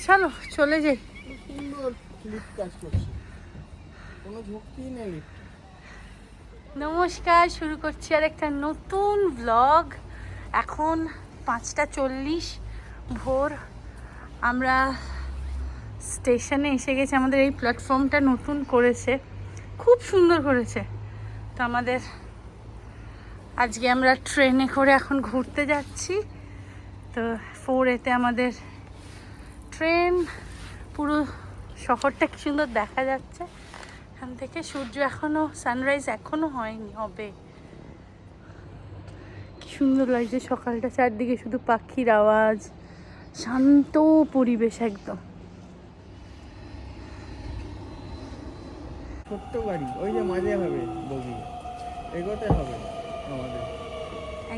চলো চলে যাই। নমস্কার, শুরু করছি আর একটা নতুন ব্লগ। এখন 5:40 ভোর। আমরা স্টেশনে এসে গেছি। আমাদের এই প্ল্যাটফর্মটা নতুন করেছে, খুব সুন্দর করেছে। তো আমাদের আজকে আমরা ট্রেনে করে এখন ঘুরতে যাচ্ছি। তো 4A-তে আমাদের ট্রেন। পুরো শহরটা কি সুন্দর দেখা যাচ্ছে এখান থেকে। সূর্য এখনো, সানরাইজ এখনো হয়নি, হবে। কি সুন্দর লাগছে সকালটা, চারদিকে শুধু পাখির আওয়াজ, শান্ত পরিবেশ একদম। ছোট্ট গাড়ি, ওই যে মাঝে হবে বগি, এগোতে হবে আমাদের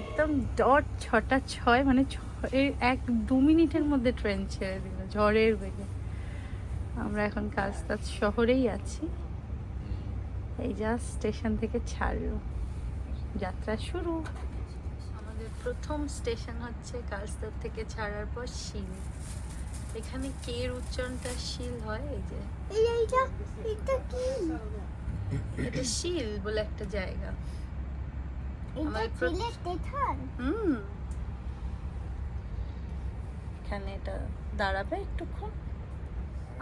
একদম ডট 6:06, মানে 1-2 মিনিটের মধ্যে ট্রেন ছেড়ে দিল ঝড়ের বেগে। আমরা এখন কালস্তাদ শহরেই আছি। এই জাস্ট স্টেশন থেকে ছাড়লো, যাত্রা শুরু। আমাদের প্রথম স্টেশন হচ্ছে কালস্তাদ থেকে ছাড়ার পর শিল। এখানে কের উচ্চারণটা শিল হয়। এই যে এটা শিল বলে একটা জায়গা। এখানে এটা দাঁড়াবে একটুক্ষণ।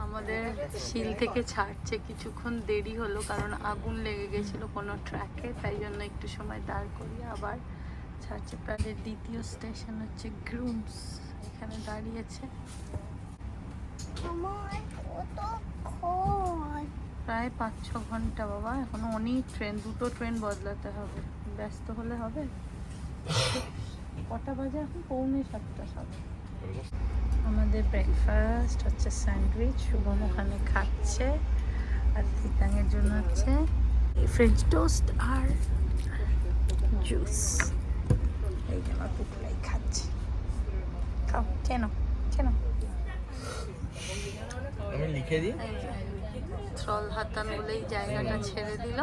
আমাদের শিল থেকে ছাড়ছে, কিছুক্ষণ দেরি হলো কারণ আগুন লেগে গেছিল কোনো ট্র্যাকে, তাই জন্য একটু সময় দাঁড় করিয়ে আবার ছাড়ছে। তাদের দ্বিতীয় স্টেশন হচ্ছে গ্রুমস, এখানে দাঁড়িয়েছে। প্রায় 5-6 ঘন্টা বাবা, এখনো অনেক ট্রেন, 2টো ট্রেন বদলাতে হবে। ব্যস্ত হলে হবে? কটা বাজে এখন? 6:45 হবে। আমাদের ব্রেকফাস্ট হচ্ছে স্যান্ডউইচ, শুভম ওখানে খাচ্ছে। আর তিতাঙের জন্য হচ্ছে ফ্রেঞ্চ টোস্ট আর জুস। এই যে আমার পুকুলাই খাচ্ছে। খাও, কেন কেন আমি লিখে দিই। থ্রল হাতান বলেই জায়গাটা ছেড়ে দিল।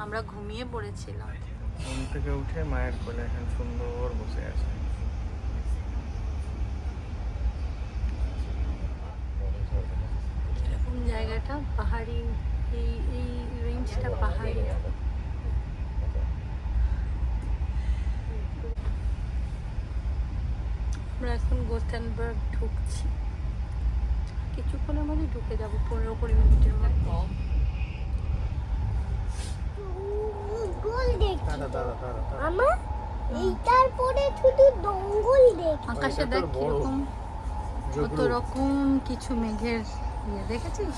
আমরা ঘুমিয়ে পড়েছিলাম। ঘুম থেকে উঠে মায়ের কোলে এখন সুন্দর বসে আছে। এরকম জায়গাটা পাহাড়ি, এই রেঞ্জটা পাহাড়ি। আমরা এখন গোথেনবার্গ ঢুকছি, কিছুক্ষণের মধ্যে ঢুকে যাবো, 15-20 মিনিটের মধ্যে। আকাশে দেখ কিরকম, কত রকম কিছু মেঘের ইয়ে দেখেছিস?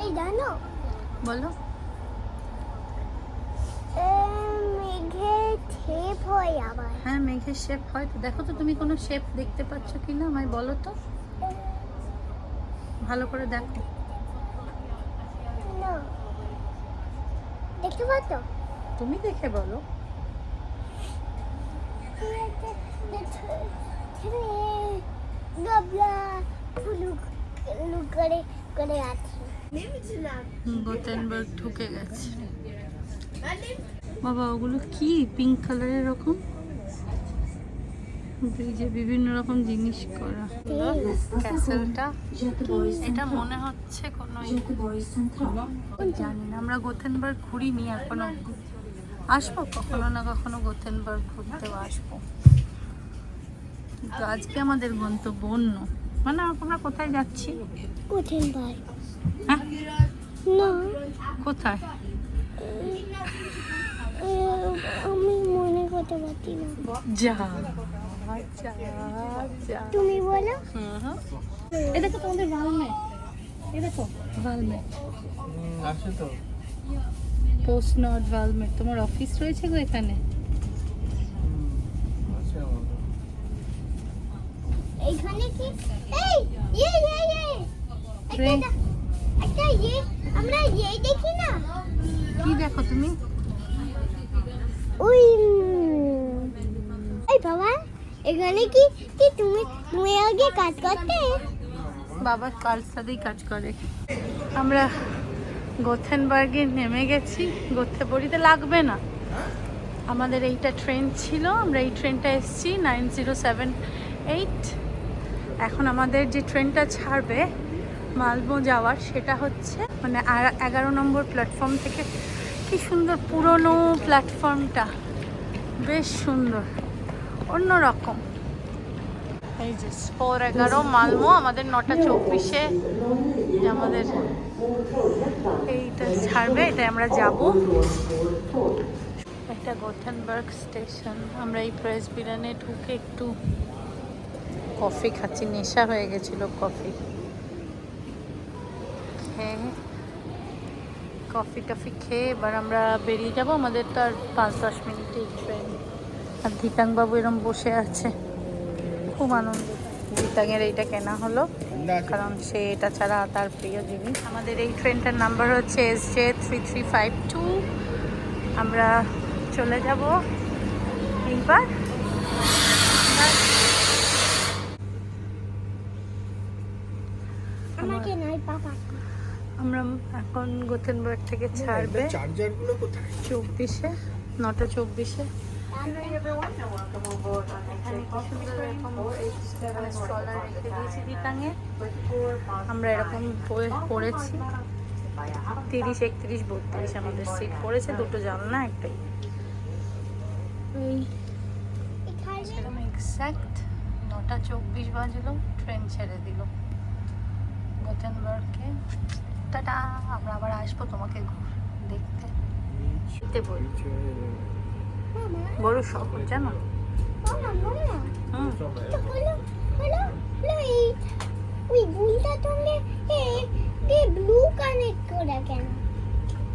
এই জানো, বলো। মেঘের শেপ হয় আবার। হ্যাঁ, মেঘের শেপ হয়। তো দেখো তো তুমি কোনো শেপ দেখতে পাচ্ছ কিনা, আমায় বলো তো, ভালো করে দেখো। না, দেখতে পাচ্ছ? তুমি দেখে বলো। গোথেনবার্গ ঢুকে গেছে বাবা। ওগুলো কি পিঙ্ক কালারের এরকম ব্রিজে বিভিন্ন রকম জিনিস করা। ক্যাসেলটা এটা মনে হচ্ছে কোনো, জানি না। আমরা গোথেনবার্গ ঘুরিনি এখনো, আসবো কখনো না কখনো গোথেনবার্গ ঘুরতেও আসবো। তো আজকে আমাদের গন্তব্য অন্য, মানে আমরা কোথায় যাচ্ছি? গোথেনবার্গ। হ্যাঁ না, কোথায়? আমি মনে করতে পারছি না। যা তুমি বলো। এ দেখো তোমাদের ভালমেট, এ দেখো ভালমেট আছে তো, পোস্ট নট ভালমেট। তোমার অফিস রয়েছে গো এখানে। আছে আমাদের এইখানে কি? এই একটা আমরা দেখি না। কি দেখো তুমি? ওই এই বাবা, এখানে কি কি তুমি আগে কাজ করতে? বাবা কালসাদেই কাজ করে। আমরা গোথেনবার্গে নেমে গেছি। গোথেবরিতে লাগবে না, আমাদের এইটা ট্রেন ছিল, আমরা এই ট্রেনটা এসেছি 9078। এখন আমাদের যে ট্রেনটা ছাড়বে মালমো যাওয়ার, সেটা হচ্ছে মানে 11 নম্বর প্ল্যাটফর্ম থেকে। কি সুন্দর পুরনো প্ল্যাটফর্মটা, বেশ সুন্দর, অন্যরকম। এই যে 4:11 মালমো, আমাদের 9:24-এ আমাদের এইটা ছাড়বে, এটা আমরা যাব। এটা গোথেনবার্গ স্টেশন। আমরা এই প্রেসবিরানে ঢুকে একটু কফি খাচ্ছি, নেশা হয়ে গেছিল কফি খেয়ে। কফি টফি খেয়ে এবার আমরা বেরিয়ে যাব। আমাদের তো আর 5-10 মিনিটের ট্রেন। আর ধিতাংবাবু এরম বসে আছে, খুব আনন্দ। ধিতাংয়ের এইটা কেনা হলো কারণ সে এটা ছাড়া তার প্রিয় জিনিস। আমাদের এই ট্রেনটার নাম্বার হচ্ছে SJ3352। আমরা চলে যাব এইবার। আমাকে নয় পাপা। আমরা এখন গোথেনবার্গ থেকে ছাড়বে চার্জারগুলো কোথায়? 24-এ, 9:24-এ। আমরা এরকম পড়েছি 30, 31, 32 আমাদের সিট পড়েছে, দুটো জানলা একটাই। সেরকম এক্স্যাক্ট 9:24 বাজলো, ট্রেন ছেড়ে দিল গোথেনবার্গকে। টাটা, আমরা আবার আসবো তোমাকে দেখতে। বড় শহর জানো।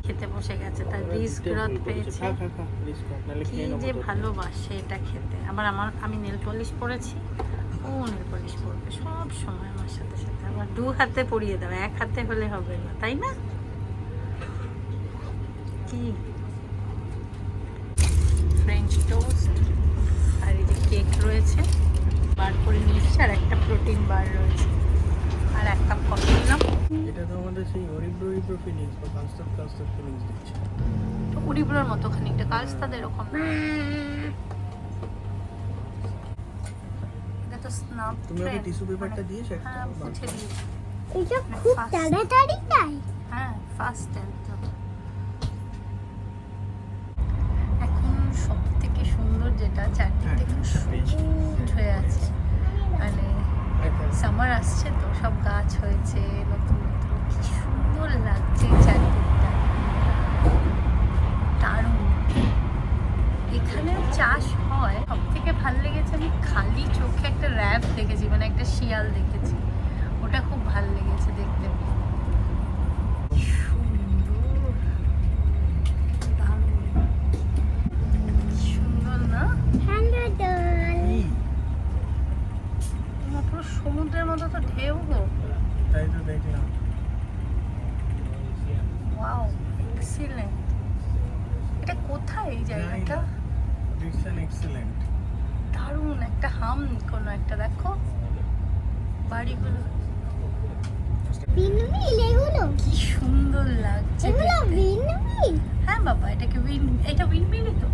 খেতে বসে গেছে, তার রিস্ক পেয়েছে। কি যে ভালোবাসে এটা খেতে। আবার আমি নেল পলিশ পরেছি, ও নেল পলিশ পরবে সব সময় আমার সাথে সাথে। আবার 2 হাতে পরিয়ে দেবে, 1 হাতে হলে হবে না, তাই না? কি ফ্রেঞ্চ টোস্ট আর এই যে কেক রয়েছে, বার করে নিয়েছি, আর একটা প্রোটিন বার রয়েছে, আর 1 কাপ কফি নিলাম। এটা তো আমাদের সেই হরিব্রো ফিলিংস বা কাস্টার্ড ফিলিংস দিচ্ছে। তো উড়িব্রোর মতো খানিকটা, কাজটা এরকম। এটা তো স্নাপ। তুমি ওকে টিস্যু পেপারটা দিয়েছো? হ্যাঁ, মুছে দিয়েছি। এটা খুব তাড়াতাড়ি তাই। হ্যাঁ, ফার্স্ট একদম। এখন সব থেকে সুন্দর যেটা, চারদিকে খুব সবুজ হয়ে আছে, মানে সামার আসছে তো, সব গাছ হয়েছে নতুন নতুন, কি সুন্দর লাগছে চারদিকটা, দারুণ। এখানেও চাষ হয়। সব থেকে ভালো লেগেছে, আমি খালি চোখে একটা র্যাব দেখেছি, মানে একটা শিয়াল দেখেছি, ওটা খুব ভালো লেগেছে দেখতে। সুন্দর না? পুরো সমুদ্রের মতো তো ঢেউ গো। তাই তো দেখলাম। Wow, excellent. এটা কোথায় এই জায়গাটা? It's an excellent. দারুণ একটা হাম, কোনো একটা দেখো বাড়িগুলো, উইন্ডমিল এগুলো কি সুন্দর লাগছে এগুলো দেখতে। উইন্ডমিল। হ্যাঁ বাবা, এটাকে এটা উইন্ডমিলই তো।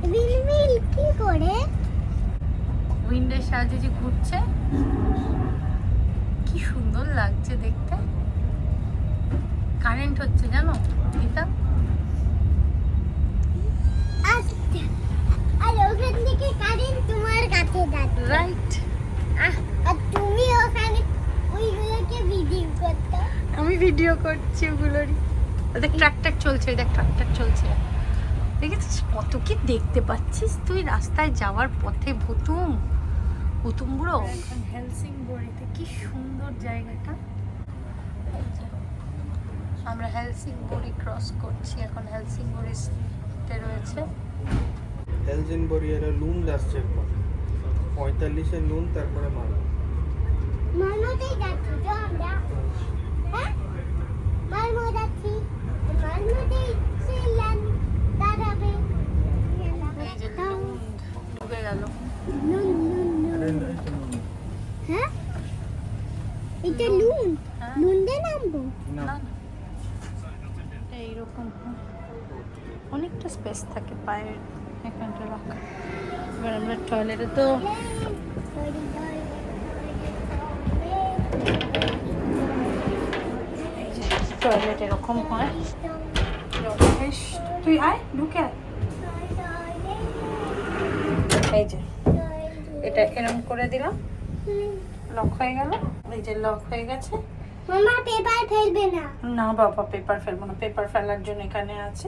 উইন্ডমিল কি করে? উইন্ডের সাহায্যে যে ঘুরছে, কি সুন্দর লাগছে দেখতে। কারেন্ট হচ্ছে জানো এটা। আচ্ছা, আর ওখান থেকে কারেন্ট তোমার কাছে যাচ্ছে, রাইট। আর তুমি ওখানে ওইগুলোকে ভিডিও করতে। আমি ভিডিও করছি ওগুলোরই। দেখ ট্রাক্টর চলছে, দেখ ট্রাক্টর চলছে, দেখেছিস কত কি দেখতে পাচ্ছিস তুই রাস্তায় যাওয়ার পথে। ভুতুম বুড়ো। এখন হেলসিংবরিতে, কি সুন্দর জায়গাটা। আমরা হেলসিংবরি ক্রস করছি এখন, হেলসিংবরিতে রয়েছে। হেলসিংবরি এর লুন্ড আসছে, 45-এর লুন্ড, তারপরে মালমোতেই যাচ্ছি তো আমরা। হ্যাঁ, মালমো যাচ্ছি, মালমোতেই ছিলাম, দাঁড়াবে। এই যে লুন্ড ডুবে গেল। হ্যাঁ, এটা লুন্ড। হ্যাঁ। লুন্ডে নামবো। না না না এইরকম অনেকটা স্পেস থাকে পায়ের এখানটা রাখা। এবার আমরা টয়লেটে তো টয়লেট এরকম হয়। বেশ, তুই আয় ঢুকে আয়। এই যে এটা এরকম করে দিলাম, লক হয়ে গেল। এই যে লক হয়ে গেছে। মামা পেপার ফেলবে না। না বাবা পেপার ফেলবো না, পেপার ফেলার জন্য এখানে আছে।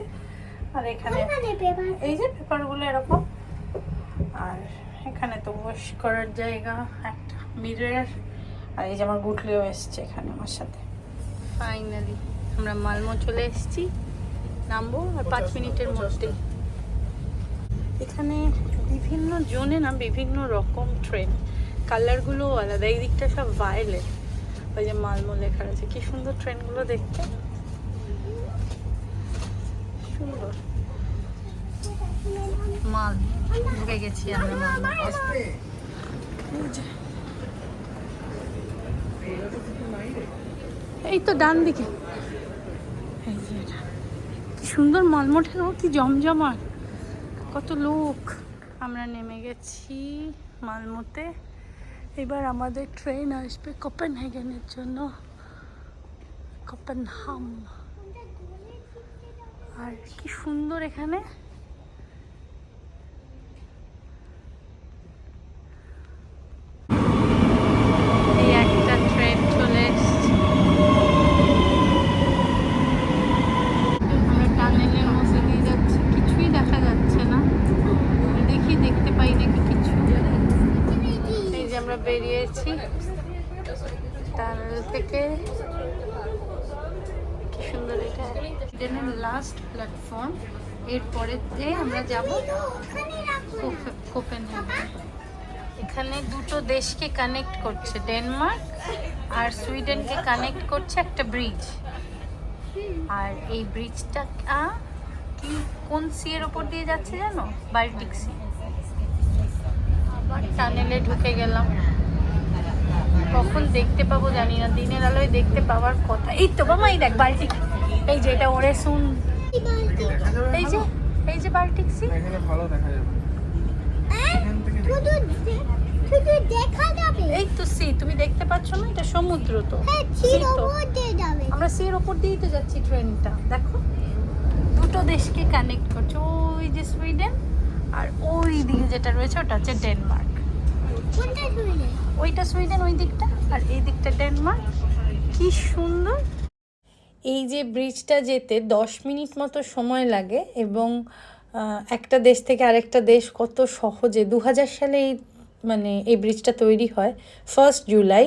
আর এখানে পেপার এই যে পেপারগুলো এরকম। আর এখানে তো ওয়াশ করার জায়গা, একটা মিরর। আর এই যে আমার গুটলিও এসছে এখানে আমার সাথে। ফাইনালি আমরা মালমো চলে এসেছি, নামবো আর 5 মিনিটের মধ্যেই। এখানে বিভিন্ন জোনে না বিভিন্ন রকম ট্রেন, কালারগুলো আলাদা। এই দিকটা সব ভায়োলেট, ওই যে মালমো লেখা আছে। কি সুন্দর ট্রেনগুলো দেখতে, সুন্দর। মাল ঢুকে গেছি আমরা মালমো। এই তো ডান দিকে, এই যে এটা কি সুন্দর মালমোটা, কি জমজমাট, কত লোক। আমরা নেমে গেছি মালমোতে। এবার আমাদের ট্রেন আসবে কোপেনহেগেনের জন্য, কোপেনহাম। আর কি সুন্দর এখানে, এই একটা ট্রেন চলে এসছে। আমরা টানেলের মধ্যে দিয়ে যাচ্ছি, কিছুই দেখা যাচ্ছে না। দেখি দেখতে পাই নাকি কিছু। এই যে আমরা বেরিয়েছি টানেল থেকে, কি সুন্দর। এটা ট্রেনের লাস্ট প্ল্যাটফর্ম। এরপরেতে আমরা যাব কোপেনহেগেন। এখানে দুটো দেশকে কানেক্ট করছে, ডেনমার্ক আর সুইডেনকে কানেক্ট করছে একটা ব্রিজ। আর এই ব্রিজটা কি কোন সি এর ওপর দিয়ে যাচ্ছে জানো? Baltic sea. আবার টানেলে ঢুকে গেলাম, কখন দেখতে পাবো জানি না, দিনের আলোয় দেখতে পাওয়ার কথা। এই তো বাবা, এই দেখ বাল্টিক, এই যে এটা ওরে শুন, এই যে এই যে বাল্টিক সি। এখানে ভালো দেখা যাবে, এখান থেকে শুধু দেখা যাবে। এই তো সি, তুমি দেখতে পাচ্ছ না? এটা সমুদ্র তো। হ্যাঁ, sea ছিল তো। ওতে যাবে। আমরা সির ওপর দিয়েই তো যাচ্ছি। ট্রেনটা দেখো, দুটো দেশকে কানেক্ট করছে। ওই যে সুইডেন, আর ওই দিকে যেটা রয়েছে ওটা হচ্ছে ডেনমার্ক। কোনটা শুনলে? ওইটা সুইডেন ওই দিকটা, আর এই দিকটা ডেনমার্ক। কি সুন্দর। এই যে ব্রিজটা যেতে 10 মিনিট মতো সময় লাগে, এবং একটা দেশ থেকে আরেকটা দেশ কত সহজে। 2000 সালে মানে এই ব্রিজটা তৈরি হয় 1 জুলাই।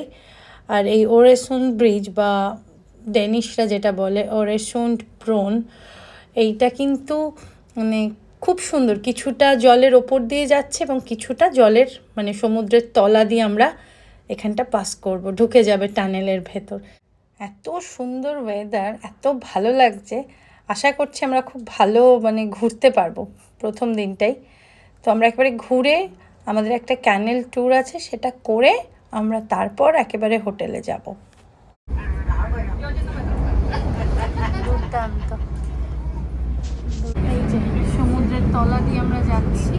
আর এই ওরেসুন্ড ব্রিজ, বা ডেনিশরা যেটা বলে ওরেসুন্ড ব্রোন, এইটা কিন্তু মানে খুব সুন্দর। কিছুটা জলের ওপর দিয়ে যাচ্ছে এবং কিছুটা জলের মানে সমুদ্রের তলা দিয়ে আমরা এখানটা পাস করব, ঢুকে যাবে টানেলের ভেতর। এত সুন্দর ওয়েদার, এত ভালো লাগছে। আশা করছি আমরা খুব ভালো মানে ঘুরতে পারবো প্রথম দিনটাই। তো আমরা একেবারে ঘুরে, আমাদের একটা ক্যানেল ট্যুর আছে, সেটা করে আমরা তারপর একেবারে হোটেলে যাব। দুর্দান্ত। এই যে সমুদ্রের তলা দিয়ে আমরা যাচ্ছি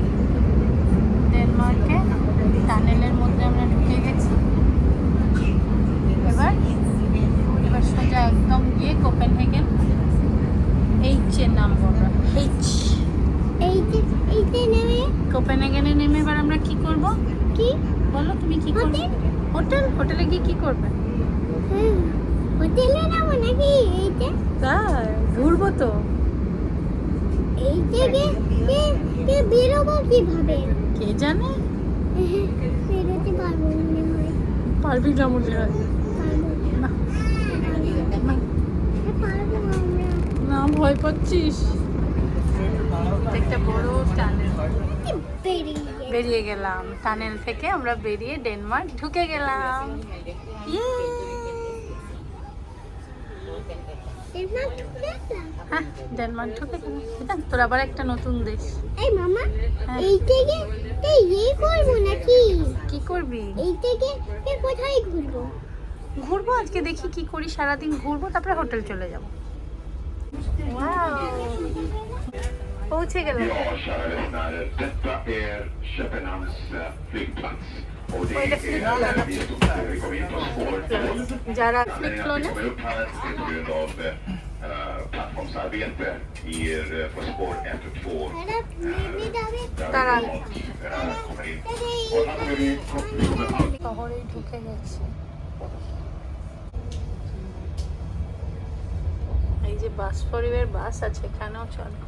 ডেনমার্কে। টানেলের মধ্যে আমরা ঢুকে গেছি। এবার সোজা একদম গিয়ে কোপেনহেগেন এইচে নামবো আমরা। এইতে নেমে কোপেনহেগেনে নেমে এবার আমরা কি করব? কি বলো তুমি কি করবে? হোটেলে গিয়ে কি করবে? হোটেলে যাবো নাকি? এইতে তাই ঘুরবো তো। এই থেকে কে বেরোবো কিভাবে? কে জানে, বেরোতে পারবো মনে হয়। পারবি না মনে হয়। পারবো না, পারবো আমরা। না ভয় পাচ্ছিস? একটা বড় টানেল, বেরিয়ে গেলাম টানেল থেকে। আমরা বেরিয়ে ডেনমার্ক ঢুকে গেলাম। হ্যাঁ, ডেনমার্ক ঢুকে গেলাম। তোর আবার একটা নতুন দেশ। এই মামা, হ্যাঁ। এই থেকে করবো নাকি? কি করবি? এই থেকে কোথায় ঘুরবো? ঘুরবো আজকে, দেখি কি করি, সারাদিন ঘুরবো, তারপরে হোটেল চলে যাবো। পৌঁছে গেলাম। Detta är Köpenhamns flygplats. Och det Oj, det är där vi stod när vi kom in på spår 2. যারা Anledningen att vi ফ্লিকলনে kommer upp här är på grund av plattformsarbete på spår 1 och 2. এটা মেনে যাবে তারা Kommer in. Och här kommer vi kommer allt. শহরেই ঢুকে গেছি। এই যে বাস পরিবার বাস আছে, এখানেও চলে।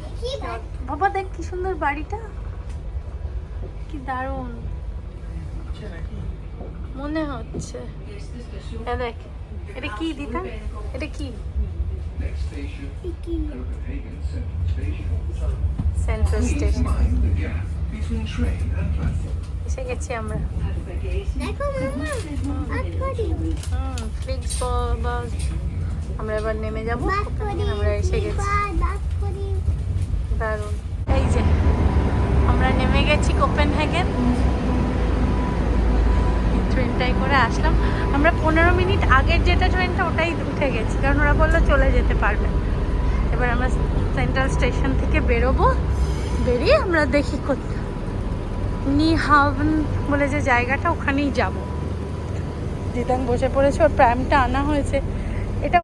দেখি বাবা দেখ কি সুন্দর বাড়িটা, কি দারুণ মনে হচ্ছে। এ দেখ, এটা কি দিদা, এটা কি? Next station, কি Copenhagen Central Station. Central Please station. mind the gap between train and platform. এসে গেছি আমরা। দেখো মামা আট করি ফ্লিক্স বাস। আমরা এবার নেমে যাবো, বাস করি আমরা এসে গেছি। বাস করি দারুণ। এই যে আমরা নেমে গেছি কোপেনহেগেন, ট্রেনটাই করে আসলাম। আমরা 15 মিনিট আগের যেটা ট্রেনটা ওটাই উঠে গেছি, কারণ ওরা বললো চলে যেতে পারবে। এবার আমরা সেন্ট্রাল স্টেশন থেকে বেরোবো, বেরিয়ে আমরা দেখি কোথায় নিহাভন বলে যে জায়গাটা, ওখানেই যাব। দিদাং বসে পড়েছে, ওর প্রাইমটা আনা হয়েছে। এটা